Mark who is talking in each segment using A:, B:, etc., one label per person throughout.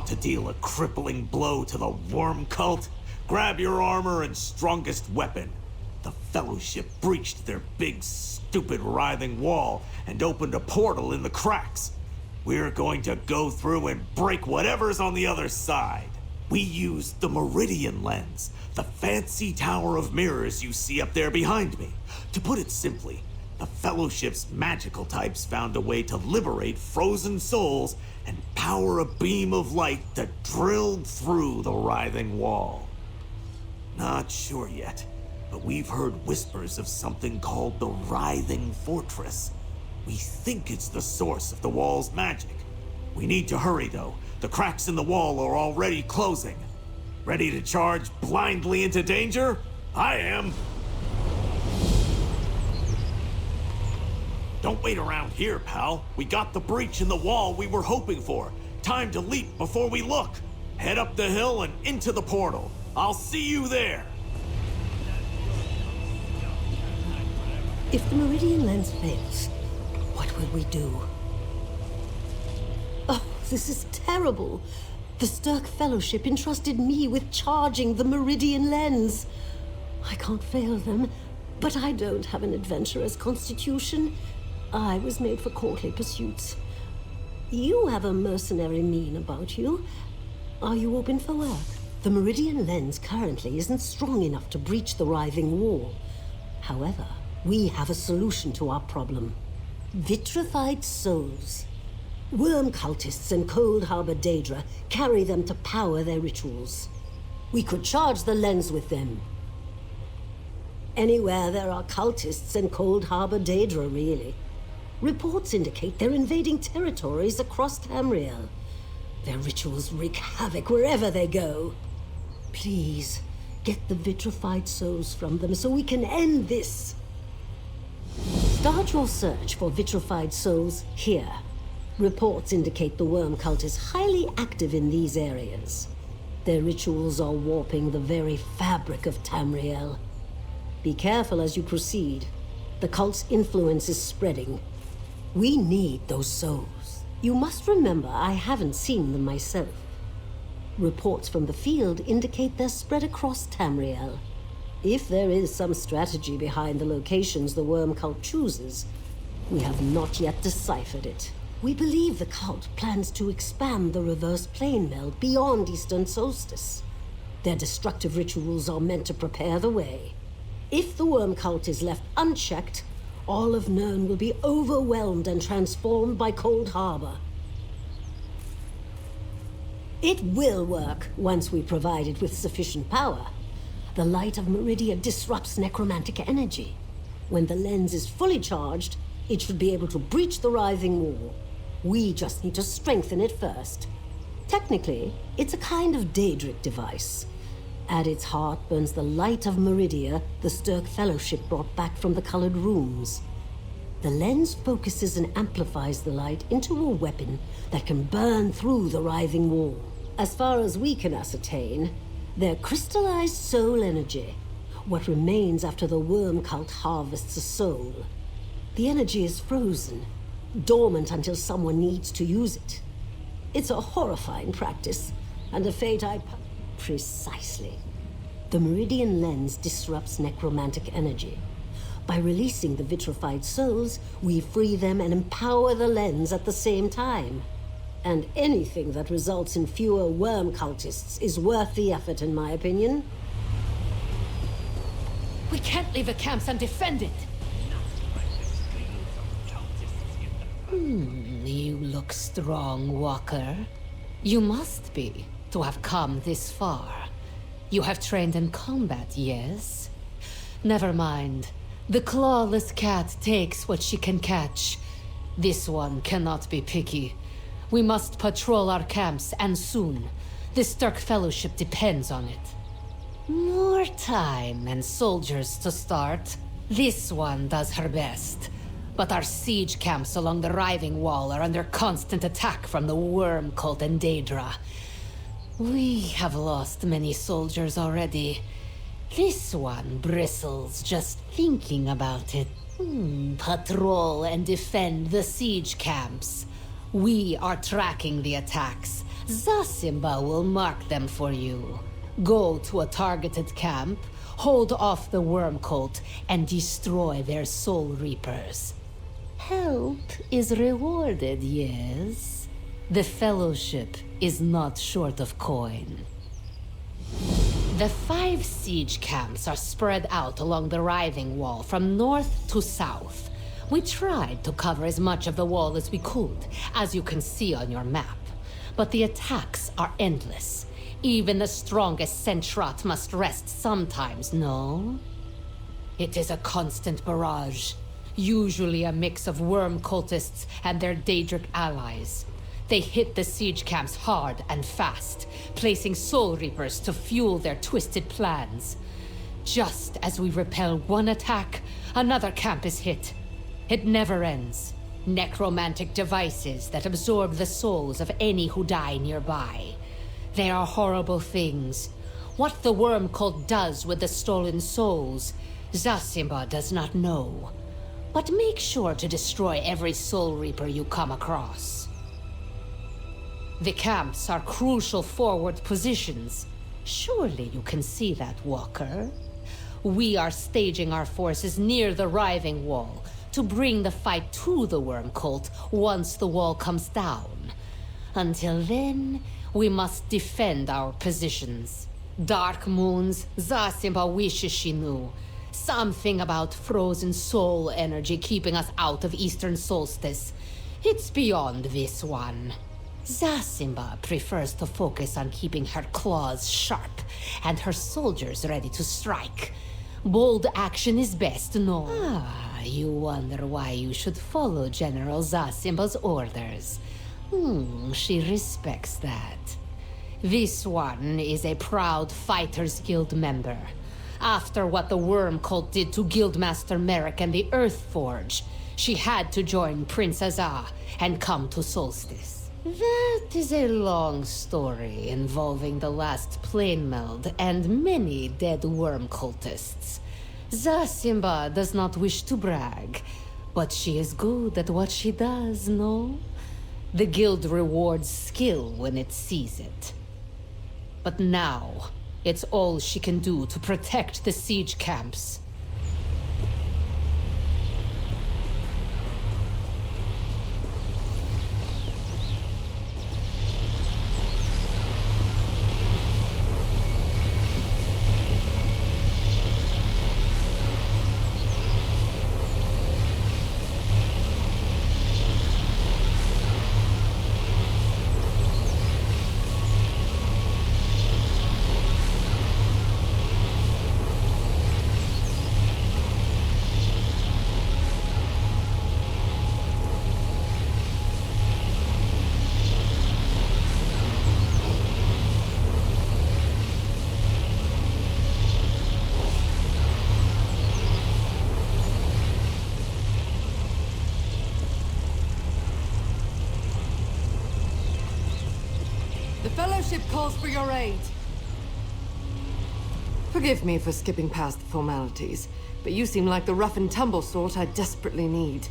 A: want to deal a crippling blow to the Worm Cult? Grab your armor and strongest weapon. The Fellowship breached their big, stupid writhing wall and opened a portal in the cracks. We're going to go through and break whatever's on the other side. We used the Meridian Lens, the fancy tower of mirrors you see up there behind me. To put it simply, the Fellowship's magical types found a way to liberate frozen souls and power a beam of light that drilled through the writhing wall. Not sure yet, but we've heard whispers of something called the Writhing Fortress. We think it's the source of the wall's magic. We need to hurry, though. The cracks in the wall are already closing. Ready to charge blindly into danger? I am. Don't wait around here, pal. We got the breach in the wall we were hoping for. Time to leap before we look. Head up the hill and into the portal. I'll see you there.
B: If the Meridian Lens fails, what will we do? Oh, this is terrible. The Stirk Fellowship entrusted me with charging the Meridian Lens. I can't fail them, but I don't have an adventurer's constitution. I was made for courtly pursuits. You have a mercenary mien about you. Are you open for work? The Meridian Lens currently isn't strong enough to breach the writhing wall. However, we have a solution to our problem. Vitrified souls. Worm cultists and Cold Harbor Daedra carry them to power their rituals. We could charge the lens with them. Anywhere there are cultists and Cold Harbor Daedra, really. Reports indicate they're invading territories across Tamriel. Their rituals wreak havoc wherever they go. Please, get the vitrified souls from them so we can end this. Start your search for vitrified souls here. Reports indicate the Worm Cult is highly active in these areas. Their rituals are warping the very fabric of Tamriel. Be careful as you proceed. The cult's influence is spreading. We need those souls. You must remember I haven't seen them myself. Reports from the field indicate they're spread across Tamriel. If there is some strategy behind the locations the Worm Cult chooses, we have not yet deciphered it. We believe the cult plans to expand the reverse plane meld beyond Eastern Solstice. Their destructive rituals are meant to prepare the way. If the Worm Cult is left unchecked, all of Nirn will be overwhelmed and transformed by Cold Harbor. It will work once we provide it with sufficient power. The light of Meridia disrupts necromantic energy. When the lens is fully charged, it should be able to breach the writhing wall. We just need to strengthen it first. Technically, it's a kind of Daedric device. At its heart burns the light of Meridia the Stirk Fellowship brought back from the colored rooms. The lens focuses and amplifies the light into a weapon that can burn through the writhing wall. As far as we can ascertain, they're crystallized soul energy, what remains after the Worm Cult harvests a soul. The energy is frozen, dormant until someone needs to use it. It's a horrifying practice, and a fate Precisely. The Meridian Lens disrupts necromantic energy. By releasing the vitrified souls, we free them and empower the lens at the same time. And anything that results in fewer worm cultists is worth the effort, in my opinion.
C: We can't leave the camps and defend it! You look strong, Walker. You must be, to have come this far. You have trained in combat, yes? Never mind. The clawless cat takes what she can catch. This one cannot be picky. We must patrol our camps, and soon. The Stirk Fellowship depends on it. More time and soldiers to start. This one does her best. But our siege camps along the writhing wall are under constant attack from the Worm Cult and Daedra. We have lost many soldiers already. This one bristles just thinking about it. Patrol and defend the siege camps. We are tracking the attacks, Zasimba will mark them for you. Go to a targeted camp, hold off the Worm Cult, and destroy their Soul Reapers. Help is rewarded, yes? The Fellowship is not short of coin. The 5 siege camps are spread out along the Writhing Wall from north to south. We tried to cover as much of the wall as we could, as you can see on your map. But the attacks are endless. Even the strongest Sentrat must rest sometimes, no? It is a constant barrage. Usually a mix of worm cultists and their Daedric allies. They hit the siege camps hard and fast, placing Soul Reapers to fuel their twisted plans. Just as we repel one attack, another camp is hit. It never ends. Necromantic devices that absorb the souls of any who die nearby. They are horrible things. What the Worm Cult does with the stolen souls, Zasimba does not know. But make sure to destroy every Soul Reaper you come across. The camps are crucial forward positions. Surely you can see that, Walker. We are staging our forces near the Writhing Wall to bring the fight to the Worm Cult once the wall comes down. Until then, we must defend our positions. Dark moons, Zasimba wishes she knew. Something about frozen soul energy keeping us out of Eastern Solstice. It's beyond this one. Zasimba prefers to focus on keeping her claws sharp and her soldiers ready to strike. Bold action is best, no? You wonder why you should follow General Zasimba's orders. She respects that. This one is a proud Fighters Guild member. After what the Worm Cult did to Guildmaster Merrick and the Earth Forge, she had to join Princess Ah and come to Solstice. That is a long story involving the last plane meld and many dead worm cultists. Zasimba does not wish to brag, but she is good at what she does, no? The guild rewards skill when it sees it. But now, it's all she can do to protect the siege camps.
D: The Fellowship calls for your aid. Forgive me for skipping past the formalities, but you seem like the rough-and-tumble sort I desperately need.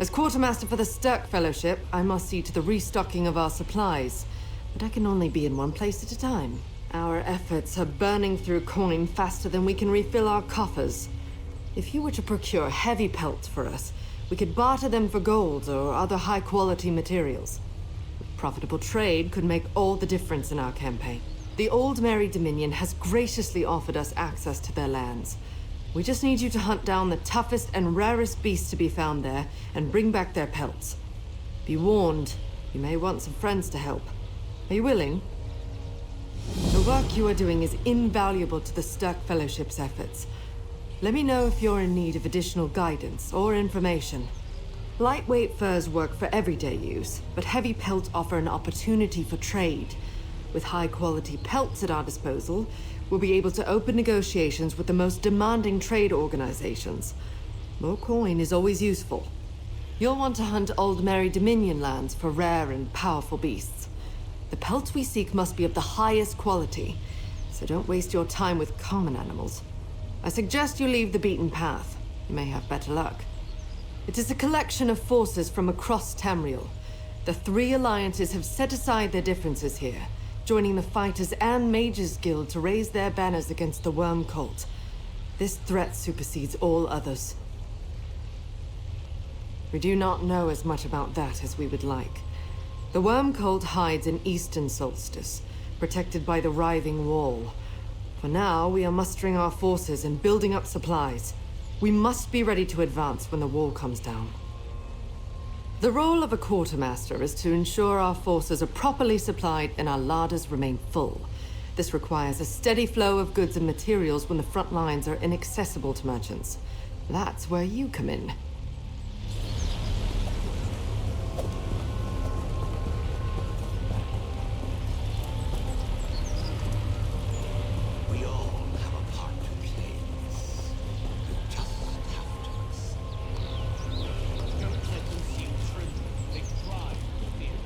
D: As Quartermaster for the Stirk Fellowship, I must see to the restocking of our supplies, but I can only be in one place at a time. Our efforts are burning through coin faster than we can refill our coffers. If you were to procure heavy pelts for us, we could barter them for gold or other high-quality materials. Profitable trade could make all the difference in our campaign. The old Mire Dominion has graciously offered us access to their lands. We just need you to hunt down the toughest and rarest beasts to be found there and bring back their pelts. Be warned, you may want some friends to help. Are you willing? The work you are doing is invaluable to the Stirk Fellowship's efforts. Let me know if you're in need of additional guidance or information. Lightweight furs work for everyday use, but heavy pelts offer an opportunity for trade. With high-quality pelts at our disposal, we'll be able to open negotiations with the most demanding trade organizations. More coin is always useful. You'll want to hunt old Mire Dominion lands for rare and powerful beasts. The pelts we seek must be of the highest quality, so don't waste your time with common animals. I suggest you leave the beaten path. You may have better luck. It is a collection of forces from across Tamriel. The three alliances have set aside their differences here, joining the Fighters and Mages Guild to raise their banners against the Worm Cult. This threat supersedes all others. We do not know as much about that as we would like. The Worm Cult hides in Eastern Solstice, protected by the Writhing Wall. For now, we are mustering our forces and building up supplies. We must be ready to advance when the wall comes down. The role of a quartermaster is to ensure our forces are properly supplied and our larders remain full. This requires a steady flow of goods and materials when the front lines are inaccessible to merchants. That's where you come in.
A: We all have a part to play in this. You just have to accept. Don't let them see you tremble. They cry for fear.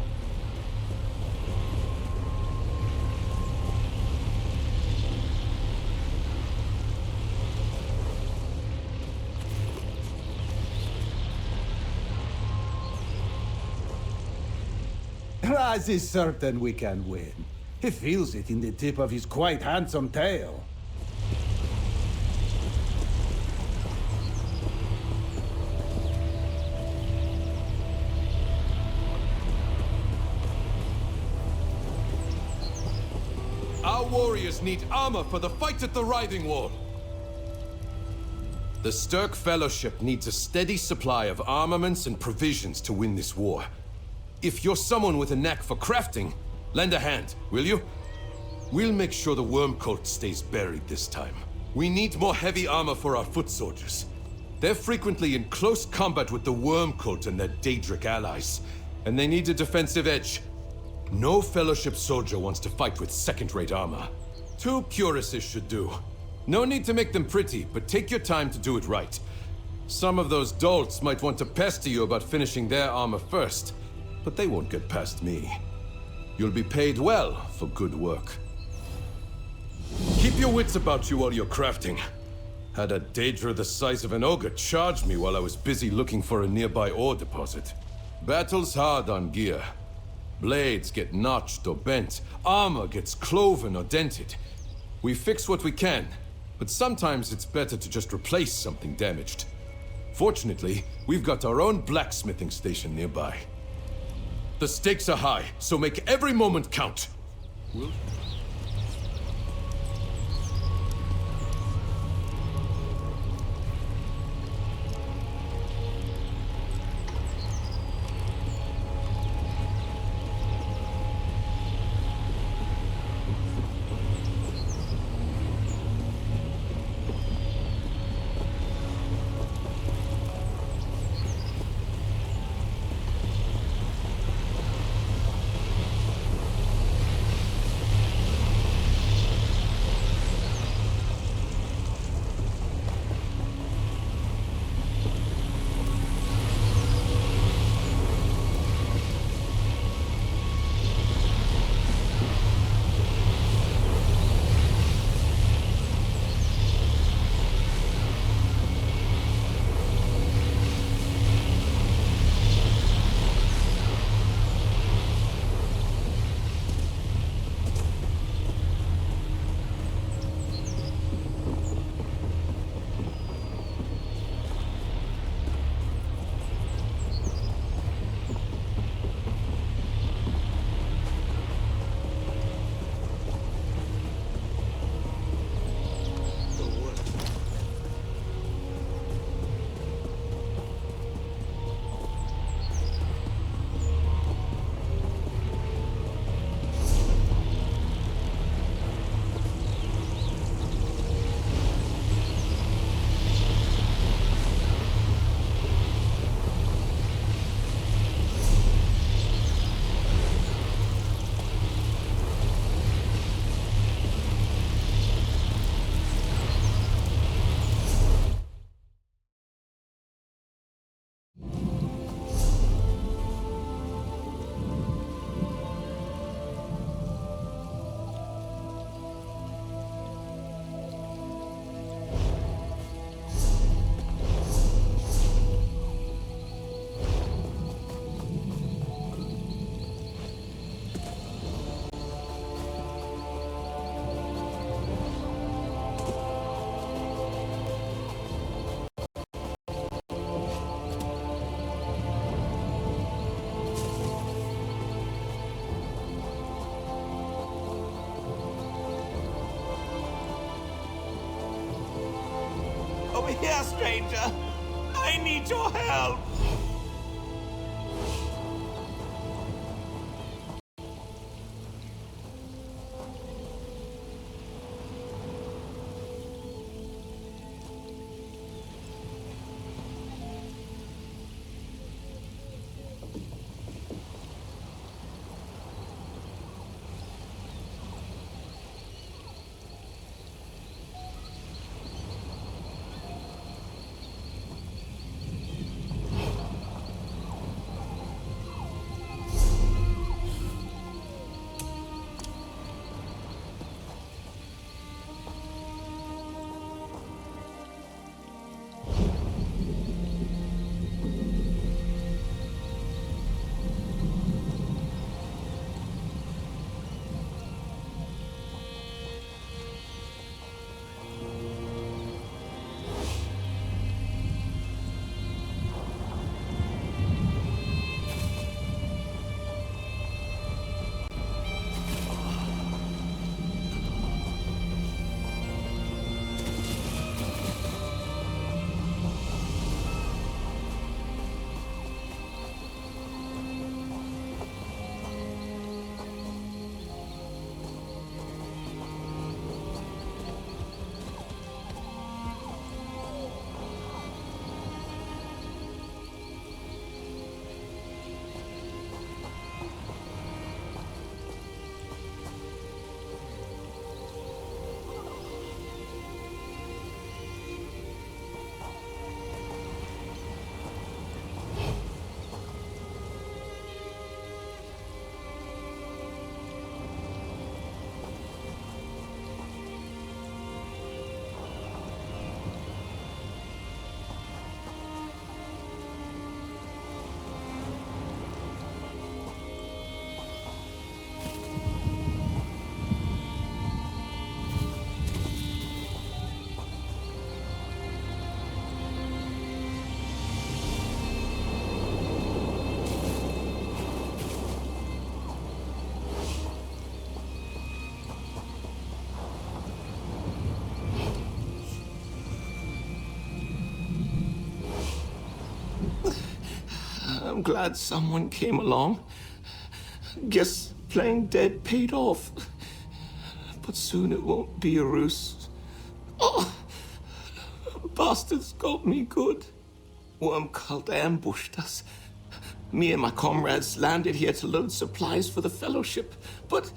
E: Raz is certain we can win. He feels it in the tip of his quite handsome tail.
F: Our warriors need armor for the fight at the Writhing Wall. The Sturk Fellowship needs a steady supply of armaments and provisions to win this war. If you're someone with a knack for crafting, lend a hand, will you? We'll make sure the Worm Cult stays buried this time. We need more heavy armor for our foot soldiers. They're frequently in close combat with the Worm Cult and their Daedric allies, and they need a defensive edge. No Fellowship soldier wants to fight with second-rate armor. 2 cuirasses should do. No need to make them pretty, but take your time to do it right. Some of those dolts might want to pester you about finishing their armor first, but they won't get past me. You'll be paid well for good work. Keep your wits about you while you're crafting. Had a Daedra the size of an ogre charge me while I was busy looking for a nearby ore deposit. Battle's hard on gear. Blades get notched or bent, armor gets cloven or dented. We fix what we can, but sometimes it's better to just replace something damaged. Fortunately, we've got our own blacksmithing station nearby. The stakes are high, so make every moment count.
A: over here, stranger. I need your help.
G: I'm glad someone came along. Guess playing dead paid off. But soon it won't be a ruse. Oh, bastards got me good. Worm Cult ambushed us. Me and my comrades landed here to load supplies for the Fellowship, but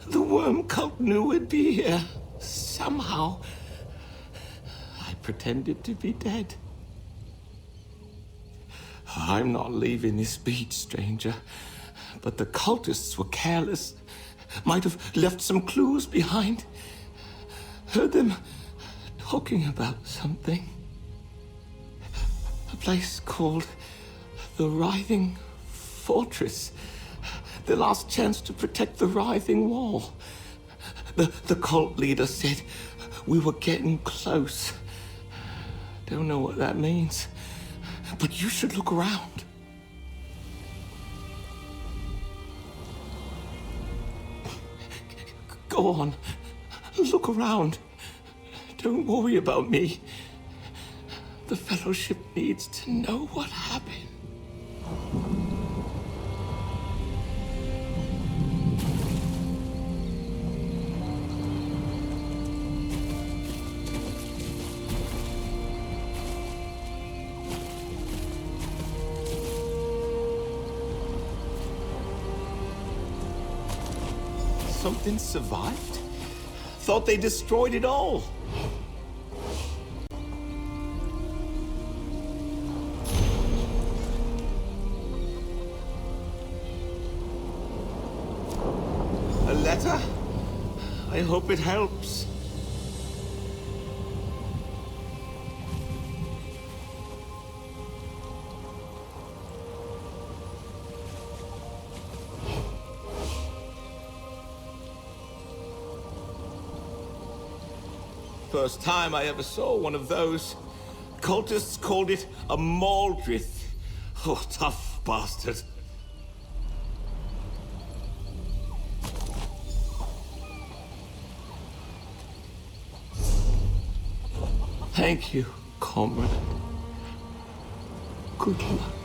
G: the Worm Cult knew we'd be here. Somehow, I pretended to be dead. I'm not leaving this beach, stranger. But the cultists were careless. Might have left some clues behind. Heard them talking about something. A place called the Writhing Fortress. The last chance to protect the Writhing Wall. The cult leader said we were getting close. Don't know what that means. But you should look around. Go on. Look around. Don't worry about me. The Fellowship needs to know what happened. Something survived? Thought they destroyed it all. A letter? I hope it helps. First time I ever saw one of those. Cultists called it a Maldrith. Oh, tough bastard. Thank you, comrade. Good luck.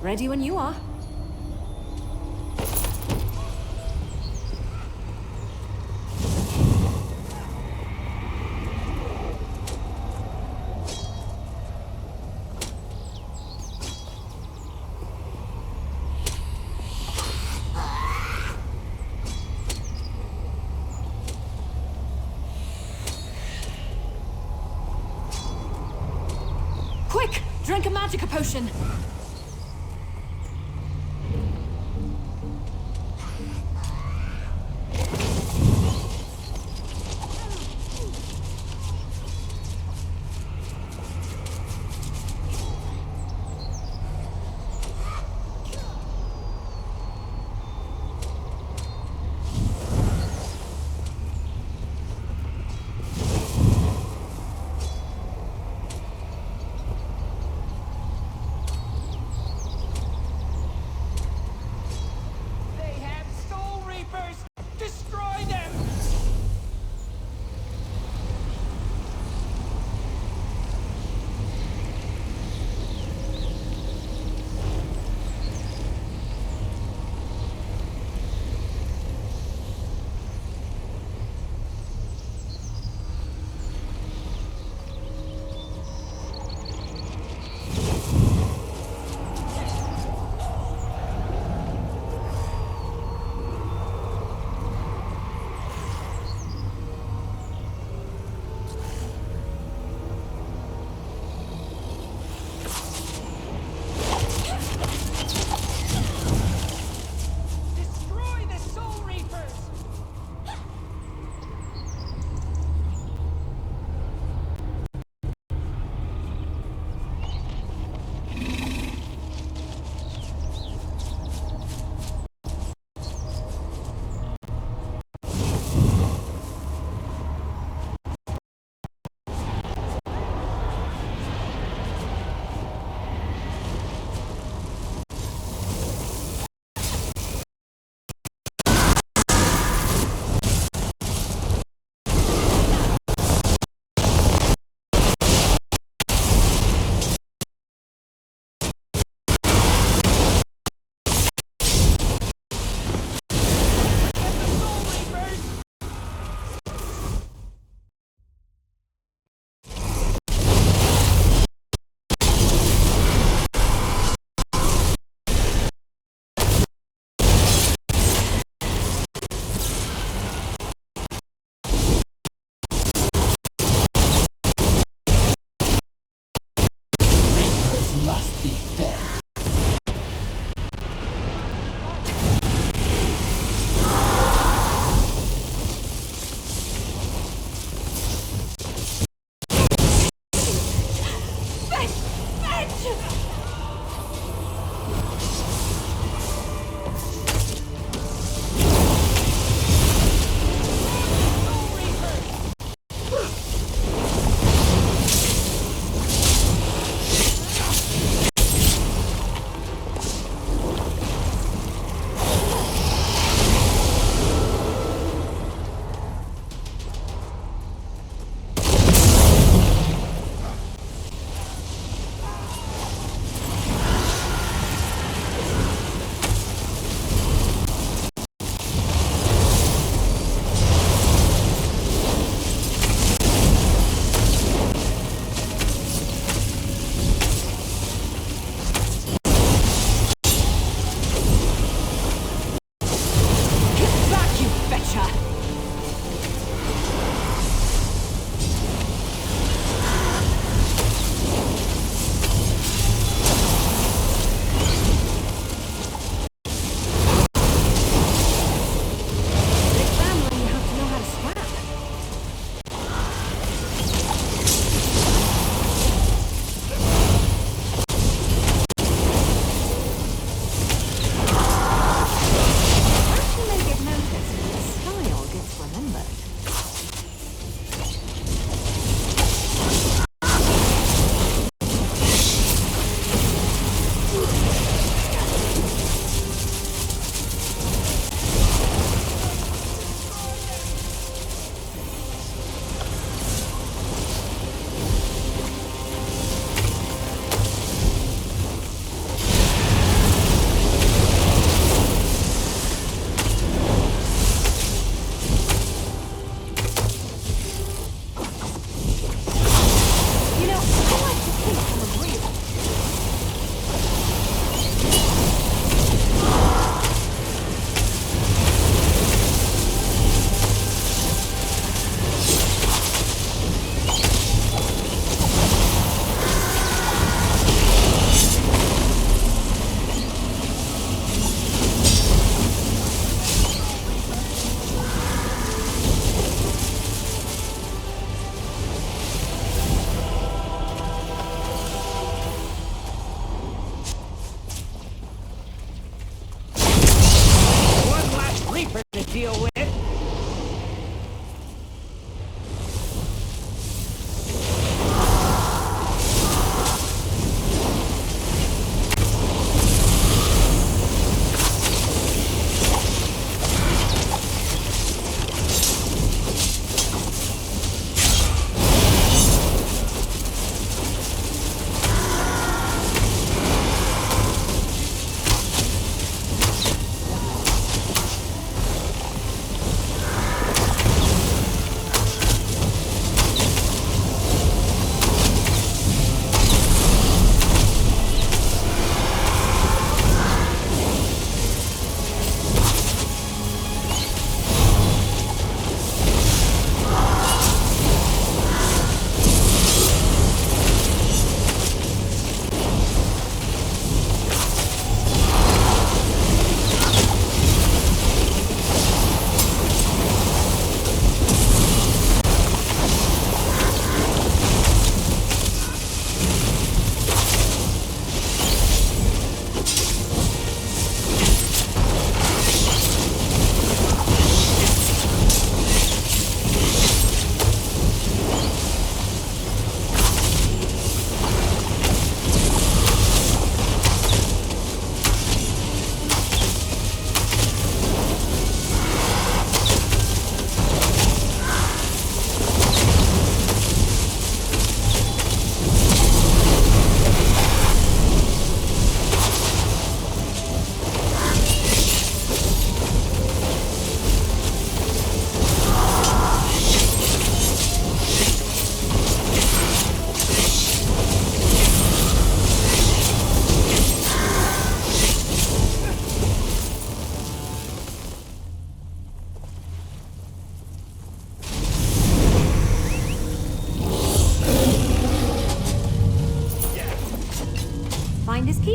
H: Ready when you are. Quick! Drink a magica potion!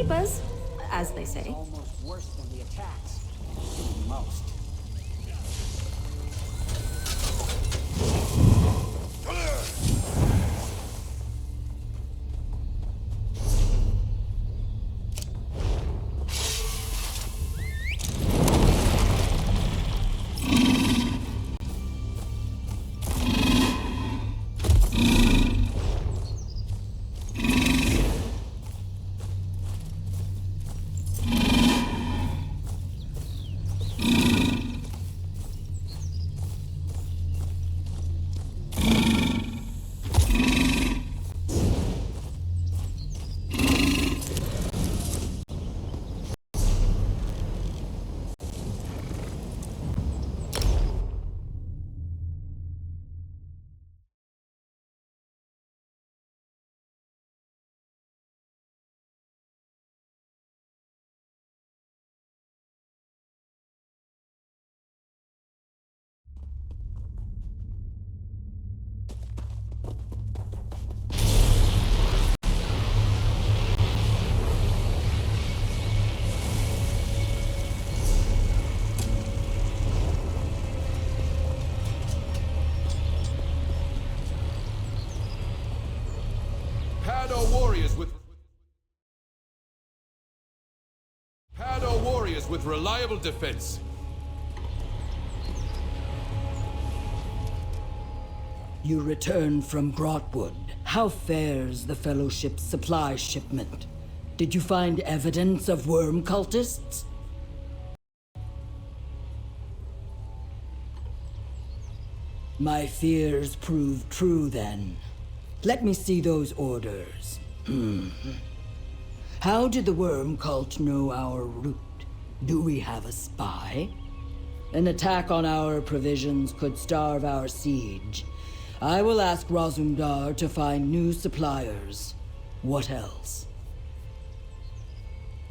H: keepers, as they say.
I: Almost worse than the attacks. Most.
F: With reliable defense.
I: You return from Grotwood. How fares the Fellowship's supply shipment? Did you find evidence of worm cultists? My fears proved true then. Let me see those orders. How did the worm cult know our route? Do we have a spy? An attack on our provisions could starve our siege. I will ask Razumdar to find new suppliers. What else?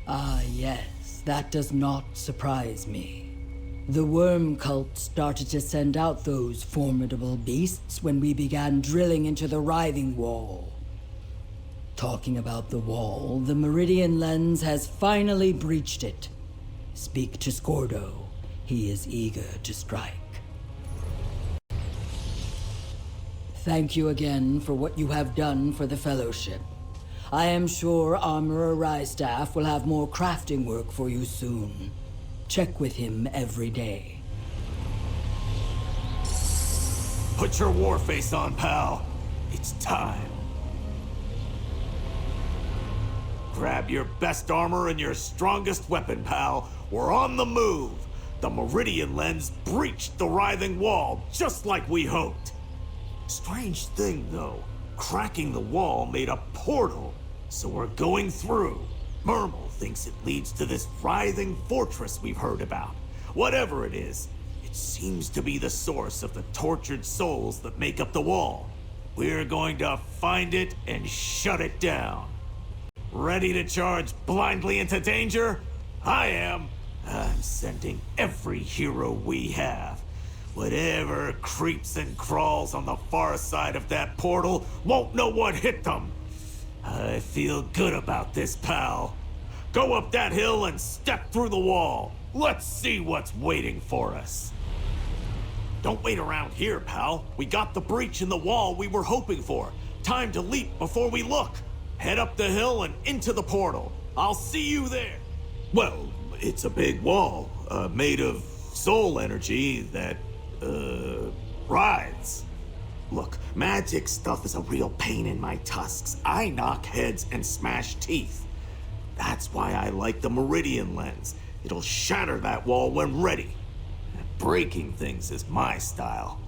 I: Ah, yes, that does not surprise me. The worm cult started to send out those formidable beasts when we began drilling into the Writhing Wall. Talking about the wall, the Meridian Lens has finally breached it. Speak to Skordo. He is eager to strike. Thank you again for what you have done for the Fellowship. I am sure Armorer Rystaff will have more crafting work for you soon. Check with him every day.
A: Put your war face on, pal. It's time. Grab your best armor and your strongest weapon, pal. We're on the move. The Meridian Lens breached the Writhing Wall, just like we hoped. Strange thing, though. Cracking the wall made a portal, so we're going through. Mermal thinks it leads to this writhing fortress we've heard about. Whatever it is, it seems to be the source of the tortured souls that make up the wall. We're going to find it and shut it down. Ready to charge blindly into danger? I am. I'm sending every hero we have. Whatever creeps and crawls on the far side of that portal won't know what hit them. I feel good about this, pal. Go up that hill and step through the wall. Let's see what's waiting for us. Don't wait around here, pal. We got the breach in the wall we were hoping for. Time to leap before we look. Head up the hill and into the portal. I'll see you there. Well, it's a big wall, made of soul energy that, writhes. Look, magic stuff is a real pain in my tusks. I knock heads and smash teeth. That's why I like the Meridian Lens. It'll shatter that wall when ready. Breaking things is my style.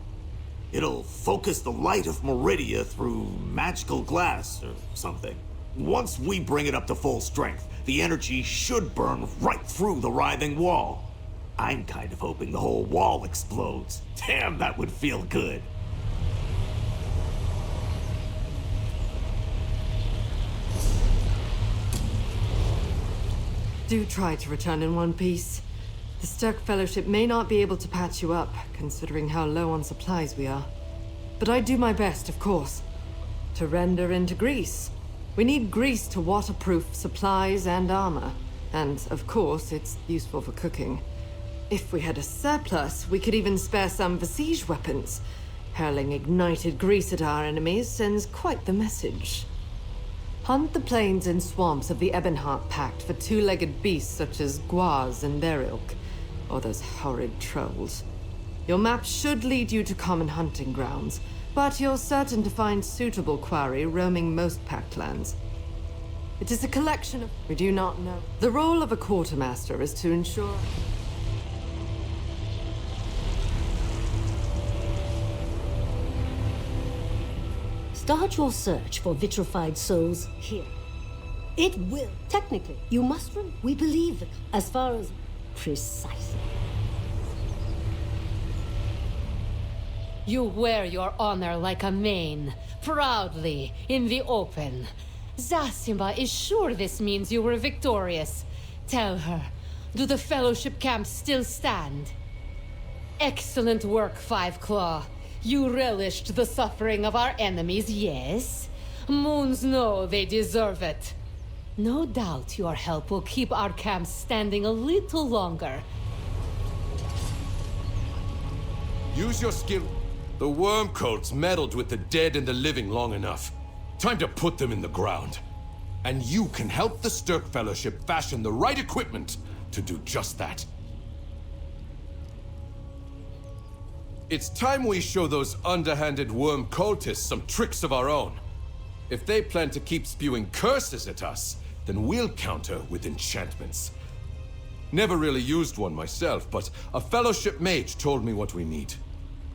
A: It'll focus the light of Meridia through magical glass or something. Once we bring it up to full strength, the energy should burn right through the writhing wall. I'm kind of hoping the whole wall explodes. Damn, that would feel good.
D: Do try to return in one piece. The Sturk Fellowship may not be able to patch you up, considering how low on supplies we are. But I do my best, of course, to render into grease. We need grease to waterproof supplies and armor. And, of course, it's useful for cooking. If we had a surplus, we could even spare some for siege weapons. Hurling ignited grease at our enemies sends quite the message. Hunt the plains and swamps of the Ebonheart Pact for two-legged beasts such as guars and their ilk, or those horrid trolls. Your map should lead you to common hunting grounds, but you're certain to find suitable quarry roaming most Pact lands. It is a collection of... we do not know. The role of a quartermaster is to ensure...
B: Start your search for vitrified souls here. It will. Technically, you must we believe that as far as... precisely.
C: You wear your honor like a mane, proudly, in the open. Zasima is sure this means you were victorious. Tell her, do the Fellowship camps still stand? Excellent work, Five Claw. You relished the suffering of our enemies, yes? Moons know they deserve it. No doubt your help will keep our camps standing a little longer.
F: Use your skill. The Worm Cult's meddled with the dead and the living long enough. Time to put them in the ground. And you can help the Stirk Fellowship fashion the right equipment to do just that. It's time we show those underhanded worm cultists some tricks of our own. If they plan to keep spewing curses at us, then we'll counter with enchantments. Never really used one myself, but a Fellowship mage told me what we need.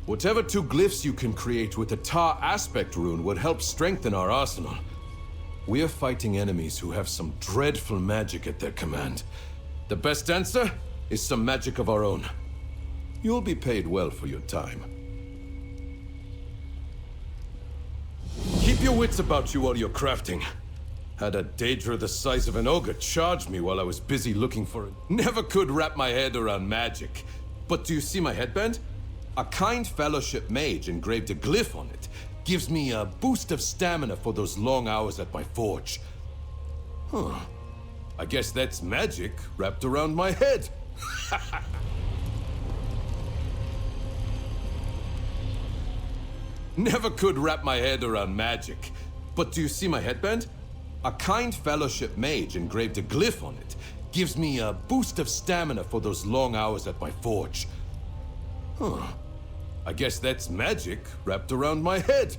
F: Whatever two glyphs you can create with the Tar Aspect rune would help strengthen our arsenal. We are fighting enemies who have some dreadful magic at their command. The best answer is some magic of our own. You'll be paid well for your time. Keep your wits about you while you're crafting. Had a Daedra the size of an ogre charge me while I was busy looking for it. Never could wrap my head around magic. But do you see my headband? A kind Fellowship mage engraved a glyph on it. Gives me a boost of stamina for those long hours at my forge. Huh. I guess that's magic wrapped around my head. Never could wrap my head around magic. But do you see my headband? A kind Fellowship mage engraved a glyph on it. Gives me a boost of stamina for those long hours at my forge. Huh. I guess that's magic wrapped around my head.